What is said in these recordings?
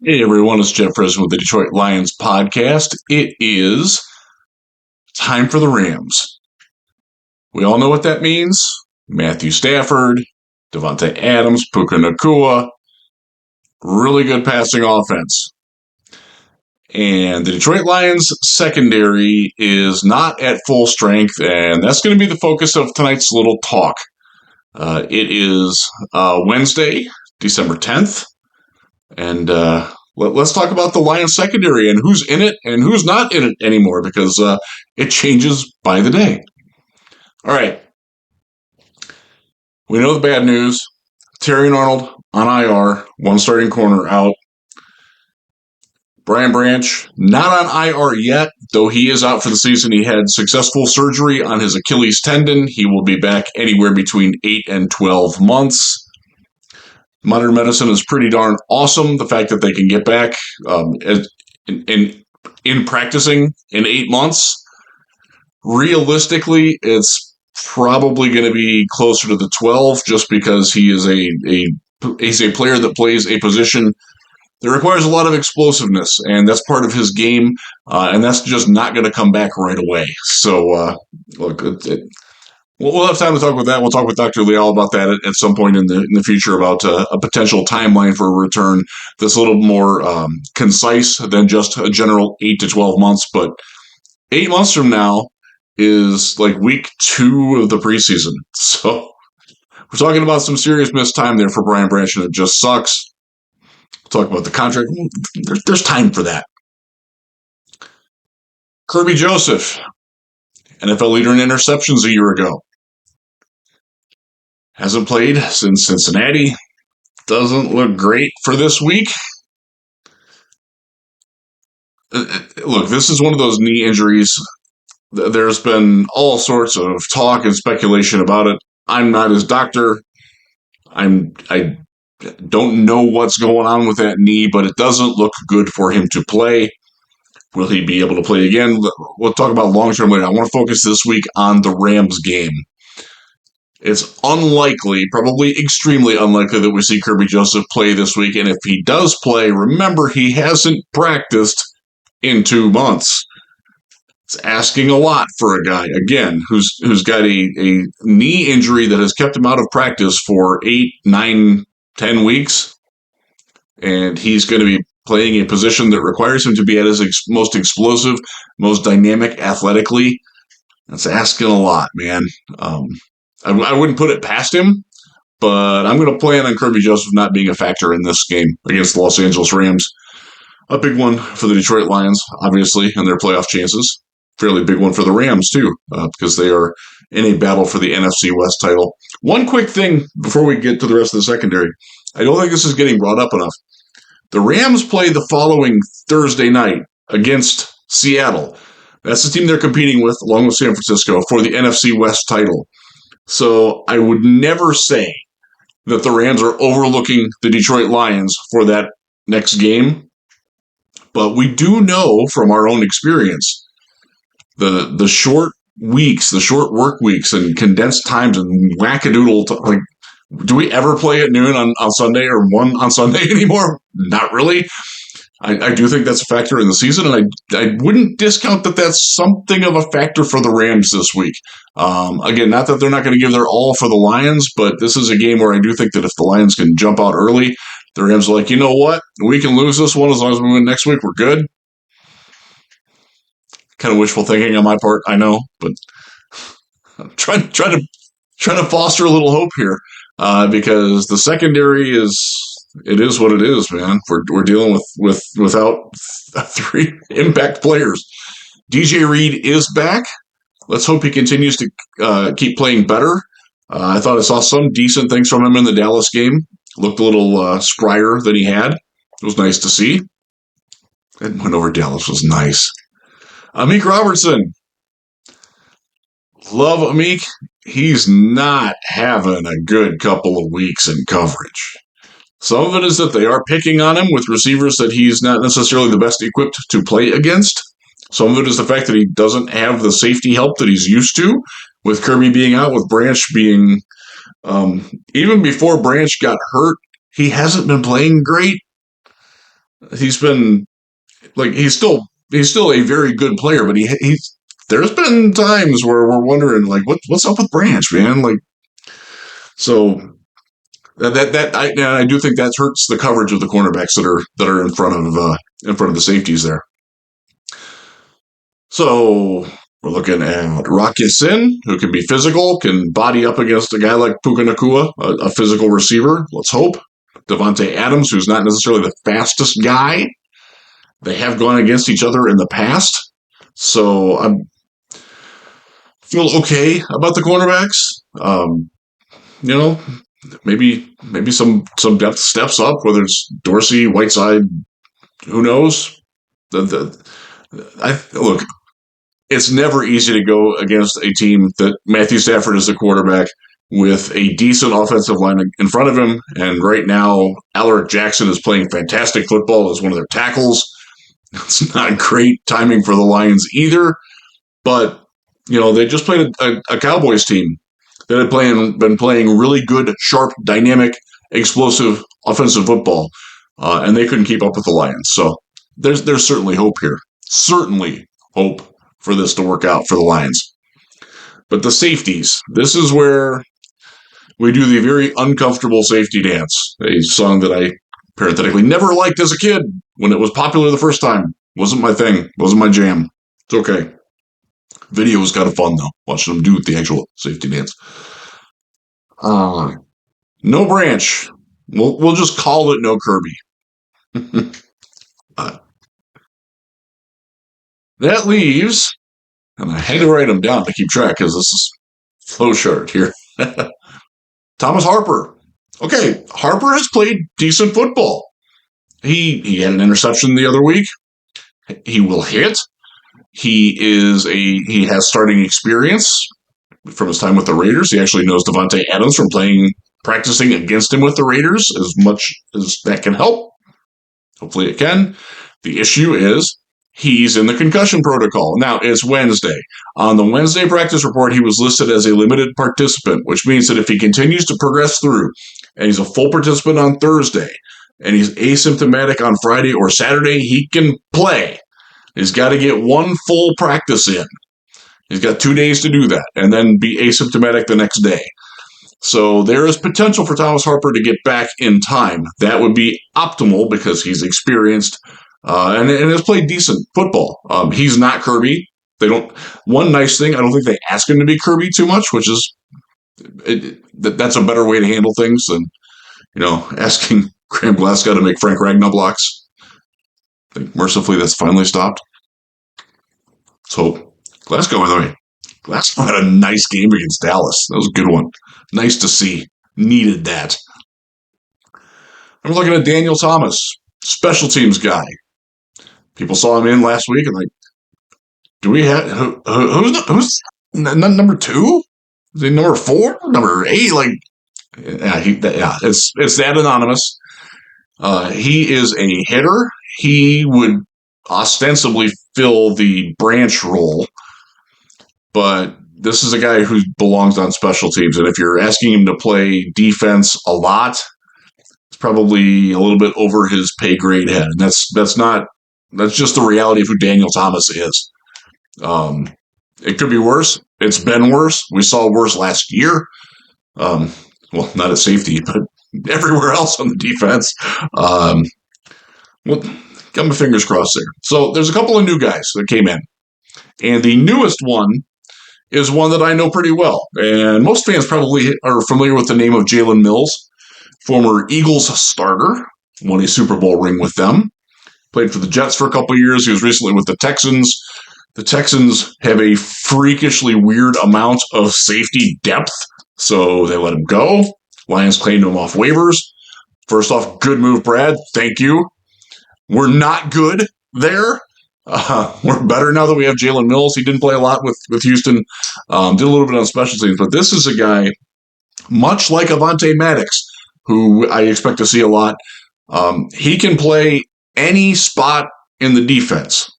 Hey everyone, it's Jeff Fresno with the Detroit Lions podcast. It is time for the Rams. We all know what that means. Matthew Stafford, Davante Adams, Puka Nakua, really good passing offense. And the Detroit Lions secondary is not at full strength, and that's going to be the focus of tonight's little talk. It is Wednesday, December 10th, and let's talk about the Lions secondary and who's in it and who's not in it anymore, because it changes by the day. All right. We know the bad news. Terrion Arnold on IR, one starting corner out. Brian Branch, not on IR yet, though he is out for the season. He had successful surgery on his Achilles tendon. He will be back anywhere between 8 and 12 months. Modern medicine is pretty darn awesome. The fact that they can get back in practicing in 8 months. Realistically, it's probably going to be closer to the 12, just because he is he's a player that plays a position that requires a lot of explosiveness, and that's part of his game, and that's just not going to come back right away. So, look, we'll have time to talk about that. We'll talk with Dr. Leal about that at some point in the future, about a potential timeline for a return that's a little more concise than just a general 8 to 12 months. But 8 months from now is like week 2 of the preseason. So we're talking about some serious missed time there for Brian Branch, and it just sucks. We'll talk about the contract. There's time for that. Kirby Joseph, NFL leader in interceptions a year ago. Hasn't played since Cincinnati. Doesn't look great for this week. Look, this is one of those knee injuries. There's been all sorts of talk and speculation about it. I'm not his doctor. I don't know what's going on with that knee, but it doesn't look good for him to play. Will he be able to play again? We'll talk about long-term later. I want to focus this week on the Rams game. It's unlikely, probably extremely unlikely, that we see Kirby Joseph play this week. And if he does play, remember, he hasn't practiced in 2 months. It's asking a lot for a guy, again, who's got a knee injury that has kept him out of practice for 8, 9, 10 weeks. And he's going to be playing a position that requires him to be at his most explosive, most dynamic athletically. That's asking a lot, man. I wouldn't put it past him, but I'm going to plan on Kirby Joseph not being a factor in this game against the Los Angeles Rams. A big one for the Detroit Lions, obviously, and their playoff chances. Fairly big one for the Rams, too, because they are in a battle for the NFC West title. One quick thing before we get to the rest of the secondary. I don't think this is getting brought up enough. The Rams play the following Thursday night against Seattle. That's the team they're competing with, along with San Francisco, for the NFC West title. So I would never say that the Rams are overlooking the Detroit Lions for that next game. But we do know from our own experience, the short weeks, the short work weeks and condensed times and wackadoodle, like, do we ever play at noon on Sunday or 1 on Sunday anymore? Not really. I do think that's a factor in the season, and I wouldn't discount that that's something of a factor for the Rams this week. Again, not that they're not going to give their all for the Lions, but this is a game where I do think that if the Lions can jump out early, the Rams are like, you know what? We can lose this one as long as we win next week. We're good. Kind of wishful thinking on my part, I know, but I'm trying to foster a little hope here, because the secondary is what it is, man. We're dealing without 3 impact players. DJ Reed is back. Let's hope he continues to keep playing better. I thought I saw some decent things from him in the Dallas game. Looked a little spryer than he had. It was nice to see. That win over Dallas was nice. Amik Robertson. Love Amik. He's not having a good couple of weeks in coverage. Some of it is that they are picking on him with receivers that he's not necessarily the best equipped to play against. Some of it is the fact that he doesn't have the safety help that he's used to, with Kirby being out, with Branch being, even before Branch got hurt, he hasn't been playing great. He's been he's still a very good player, but he's there's been times where we're wondering like what's up with Branch, man? Like so I do think that hurts the coverage of the cornerbacks that are in front of the safeties there. So we're looking at Rakusin, who can be physical, can body up against a guy like Puka Nakua, a physical receiver. Let's hope. Davante Adams, who's not necessarily the fastest guy. They have gone against each other in the past. So I feel okay about the cornerbacks. You know, maybe some depth steps up, whether it's Dorsey, Whiteside, who knows? Look, it's never easy to go against a team that Matthew Stafford is the quarterback with a decent offensive line in front of him. And right now, Alaric Jackson is playing fantastic football as one of their tackles. It's not great timing for the Lions either. But, they just played a Cowboys team that had been playing really good, sharp, dynamic, explosive offensive football. And they couldn't keep up with the Lions. So there's certainly hope here. Certainly hope for this to work out for the Lions. But the safeties, this is where we do the very uncomfortable safety dance, a song that I parenthetically never liked as a kid when it was popular the first time. Wasn't my thing. Wasn't my jam. It's okay. Video was kind of fun, though, watching them do the actual safety dance. No Branch. We'll just call it no Kirby. That leaves, and I had to write them down to keep track because this is flow chart here. Thomas Harper. Okay, Harper has played decent football. He had an interception the other week. He will hit. He has starting experience from his time with the Raiders. He actually knows Davante Adams from practicing against him with the Raiders as much as that can help. Hopefully it can. The issue is he's in the concussion protocol. Now, it's Wednesday. On the Wednesday practice report, he was listed as a limited participant, which means that if he continues to progress through and he's a full participant on Thursday and he's asymptomatic on Friday or Saturday, he can play. He's got to get one full practice in. He's got 2 days to do that and then be asymptomatic the next day. So there is potential for Thomas Harper to get back in time. That would be optimal because he's experienced and has played decent football. He's not Kirby. One nice thing, I don't think they ask him to be Kirby too much, which is that's a better way to handle things than asking Graham Glasgow to make Frank Ragnow blocks. I think mercifully that's finally stopped. So Glasgow, by the way, Glasgow had a nice game against Dallas. That was a good one. Nice to see. Needed that. I'm looking at Daniel Thomas, special teams guy. People saw him in last week and do we have who's number 2? Is he number 4? Number 8? It's that anonymous. He is a hitter. He would ostensibly fill the Branch role, but this is a guy who belongs on special teams. And if you're asking him to play defense a lot, it's probably a little bit over his pay grade head. And that's just the reality of who Daniel Thomas is. It could be worse. It's been worse. We saw worse last year. Well, not at safety, but everywhere else on the defense. Well, got my fingers crossed there. So there's a couple of new guys that came in. And the newest one is one that I know pretty well. And most fans probably are familiar with the name of Jalen Mills, former Eagles starter, won a Super Bowl ring with them, played for the Jets for a couple of years. He was recently with the Texans. The Texans have a freakishly weird amount of safety depth, so they let him go. Lions claimed him off waivers. First off, good move, Brad. Thank you. We're not good there. We're better now that we have Jalen Mills. He didn't play a lot with Houston. Did a little bit on special teams, but this is a guy, much like Avonte Maddox, who I expect to see a lot. He can play any spot in the defense.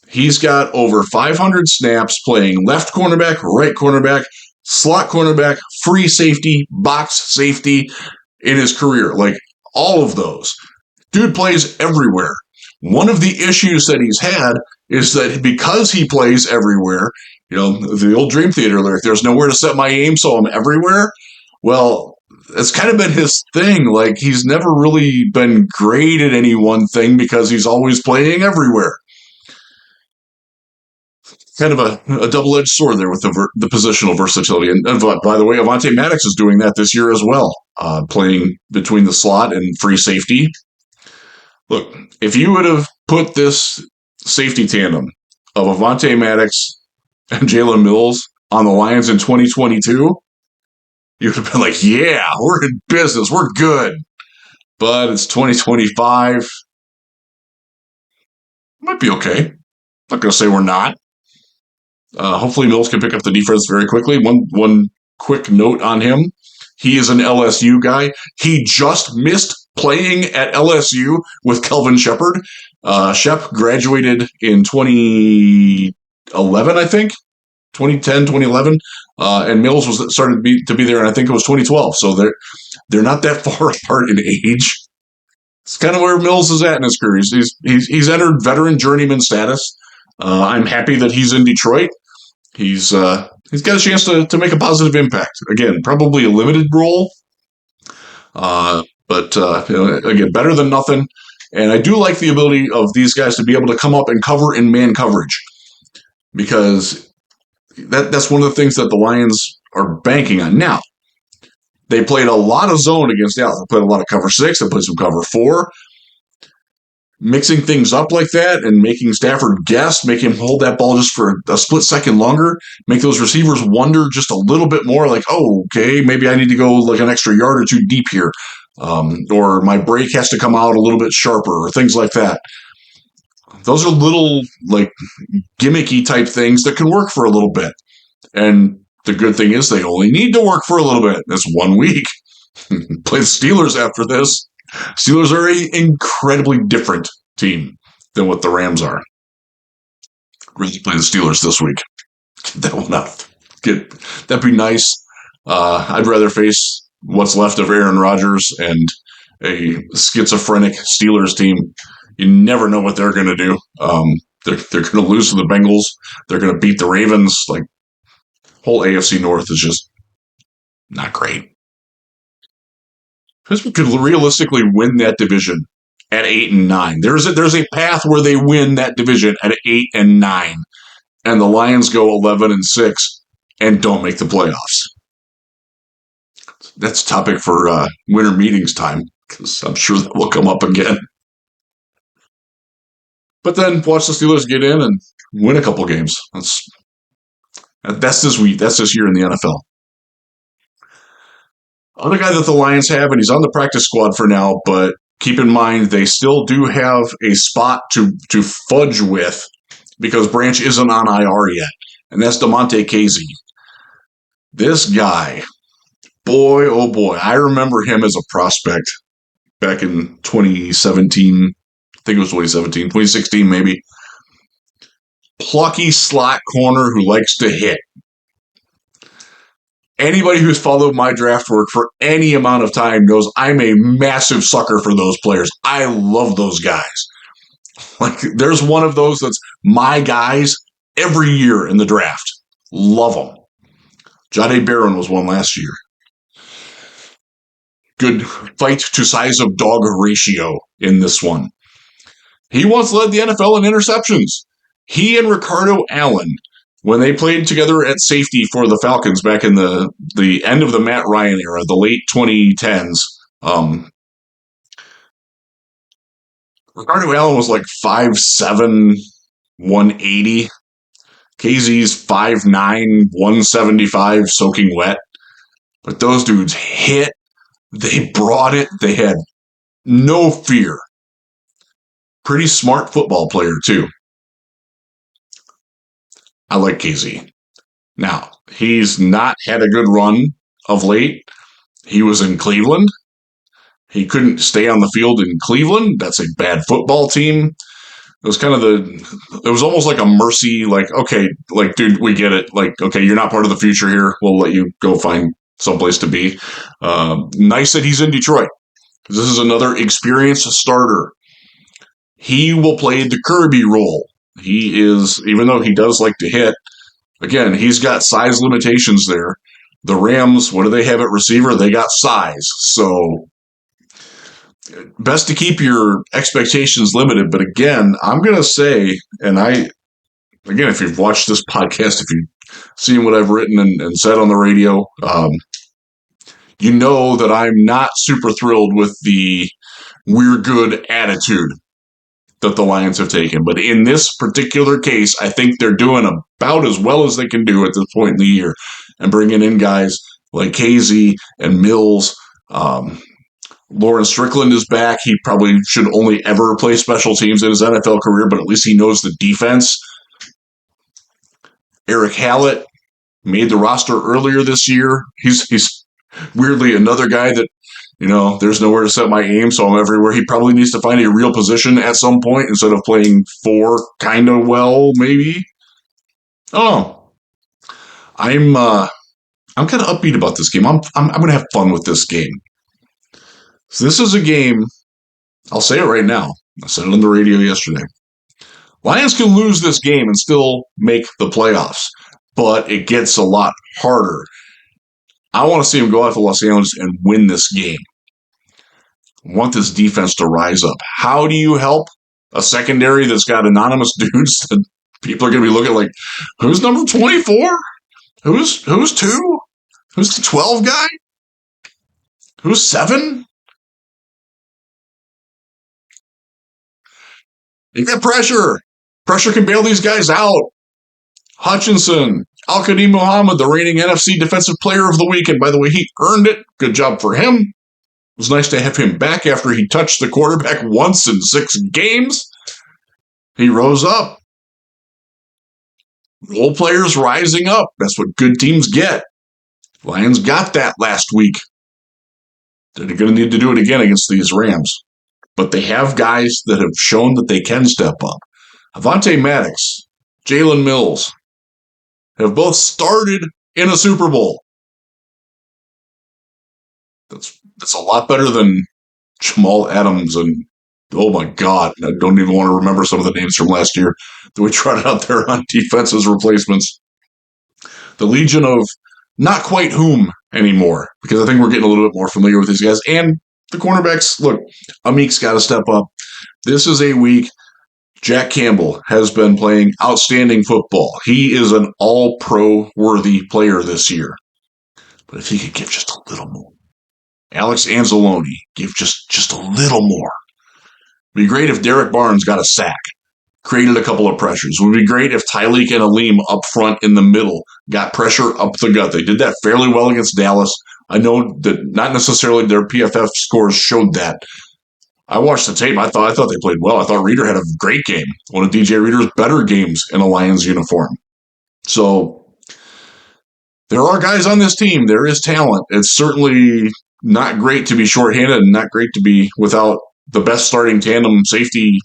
He's got over 500 snaps playing left cornerback, right cornerback, slot cornerback, free safety, box safety in his career. Like all of those. Dude plays everywhere. One of the issues that he's had is that because he plays everywhere, the old Dream Theater lyric, there's nowhere to set my aim, so I'm everywhere. Well, it's kind of been his thing. Like, he's never really been great at any one thing because he's always playing everywhere. Kind of a double-edged sword there with the positional versatility. And by the way, Avonte Maddox is doing that this year as well, playing between the slot and free safety. Look, if you would have put this safety tandem of Avonte Maddox and Jalen Mills on the Lions in 2022, you would have been like, yeah, we're in business. We're good. But it's 2025. Might be okay. Not going to say we're not. Hopefully Mills can pick up the defense very quickly. One quick note on him. He is an LSU guy. He just missed playing at LSU with Kelvin Shepard. Shep graduated in 2011, I think. 2010, 2011. And Mills started to be there, and I think it was 2012. So they're not that far apart in age. It's kind of where Mills is at in his career. He's entered veteran journeyman status. I'm happy that he's in Detroit. He's got a chance to make a positive impact. Again, probably a limited role, but again, better than nothing. And I do like the ability of these guys to be able to come up and cover in man coverage, because that's one of the things that the Lions are banking on. Now, they played a lot of zone against Dallas. They played a lot of cover 6. They played some cover 4. Mixing things up like that and making Stafford guess, make him hold that ball just for a split second longer, make those receivers wonder just a little bit more, like, oh, okay, maybe I need to go like an extra yard or 2 deep here, or my break has to come out a little bit sharper, or things like that. Those are little, like, gimmicky type things that can work for a little bit. And the good thing is they only need to work for a little bit. That's 1 week. Play the Steelers after this. Steelers are an incredibly different team than what the Rams are. Really play the Steelers this week. Get that one out. That'd be nice. I'd rather face what's left of Aaron Rodgers and a schizophrenic Steelers team. You never know what they're going to do. They're going to lose to the Bengals. They're going to beat the Ravens. Like, whole AFC North is just not great. Pittsburgh could realistically win that division at 8-9. There's a path where they win that division at 8-9, and the Lions go 11-6 and don't make the playoffs. That's a topic for winter meetings time, because I'm sure that will come up again. But then watch the Steelers get in and win a couple games. That's this week. That's this year in the NFL. Other guy that the Lions have, and he's on the practice squad for now, but keep in mind they still do have a spot to fudge with, because Branch isn't on IR yet, and that's DeMonte Casey. This guy, boy, oh boy, I remember him as a prospect back in 2017. I think it was 2016 maybe. Plucky slot corner who likes to hit. Anybody who's followed my draft work for any amount of time knows I'm a massive sucker for those players. I love those guys. Like, there's one of those that's my guys every year in the draft. Love them. Jahdae Barron was one last year. Good fight to size of dog ratio in this one. He once led the NFL in interceptions. He and Ricardo Allen, when they played together at safety for the Falcons back in the end of the Matt Ryan era, the late 2010s, Ricardo Allen was like 5'7", 180. Casey's 5'9", 175, soaking wet. But those dudes hit. They brought it. They had no fear. Pretty smart football player, too. I like Casey. Now, he's not had a good run of late. He was in Cleveland. He couldn't stay on the field in Cleveland. That's a bad football team. It was kind of it was almost like a mercy, like, okay, like, dude, we get it. Like, okay, you're not part of the future here. We'll let you go find someplace to be. Nice that he's in Detroit. This is another experienced starter. he will play the Kirby role. He is, even though he does like to hit, again, he's got size limitations there. The Rams, what do they have at receiver? They got size. So best to keep your expectations limited. But again, I'm going to say, again, if you've watched this podcast, if you've seen what I've written and said on the radio, you know that I'm not super thrilled with the we're good attitude that the Lions have taken. But in this particular case, I think they're doing about as well as they can do at this point in the year, and bringing in guys like Casey and Mills. Lawrence Strickland is back. He probably should only ever play special teams in his NFL career, but at least he knows the defense. Eric Hallett made the roster earlier this year. He's weirdly another guy that, there's nowhere to set my aim, so I'm everywhere. He probably needs to find a real position at some point instead of playing 4 kind of well, maybe. Oh, I'm kind of upbeat about this game. I'm going to have fun with this game. So this is a game, I'll say it right now. I said it on the radio yesterday. Lions can lose this game and still make the playoffs, but it gets a lot harder. I want to see them go out to Los Angeles and win this game. I want this defense to rise up. How do you help a secondary that's got anonymous dudes that people are going to be looking like, who's number 24? Who's 2? Who's the 12 guy? Who's 7? You got pressure. Pressure can bail these guys out. Hutchinson, Al-Qadim Muhammad, the reigning NFC Defensive Player of the Week. And by the way, he earned it. Good job for him. It was nice to have him back after he touched the quarterback once in 6 games. He rose up. Role players rising up. That's what good teams get. Lions got that last week. They're going to need to do it again against these Rams. But they have guys that have shown that they can step up. Avonte Maddox, Jalen Mills have both started in a Super Bowl. That's a lot better than Jamal Adams and, oh my God, I don't even want to remember some of the names from last year that we trotted out there on defense as replacements. The legion of not quite whom anymore, because I think we're getting a little bit more familiar with these guys. And the cornerbacks, look, Amik's got to step up. This is a week. Jack Campbell has been playing outstanding football. He is an all-pro worthy player this year. But if he could give just a little more. Alex Anzalone, give just a little more. It would be great if Derek Barnes got a sack, created a couple of pressures. It would be great if Tyleek and Aleem up front in the middle got pressure up the gut. They did that fairly well against Dallas. I know that not necessarily their PFF scores showed that. I watched the tape. I thought they played well. I thought Reader had a great game. One of DJ Reader's better games in a Lions uniform. So there are guys on this team. There is talent. It's certainly not great to be shorthanded and not great to be without the best starting tandem, safety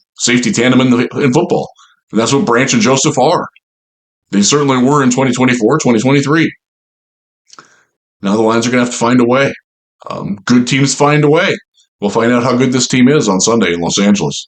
tandem in football. And that's what Branch and Joseph are. They certainly were in 2024, 2023. Now the Lions are going to have to find a way. Good teams find a way. We'll find out how good this team is on Sunday in Los Angeles.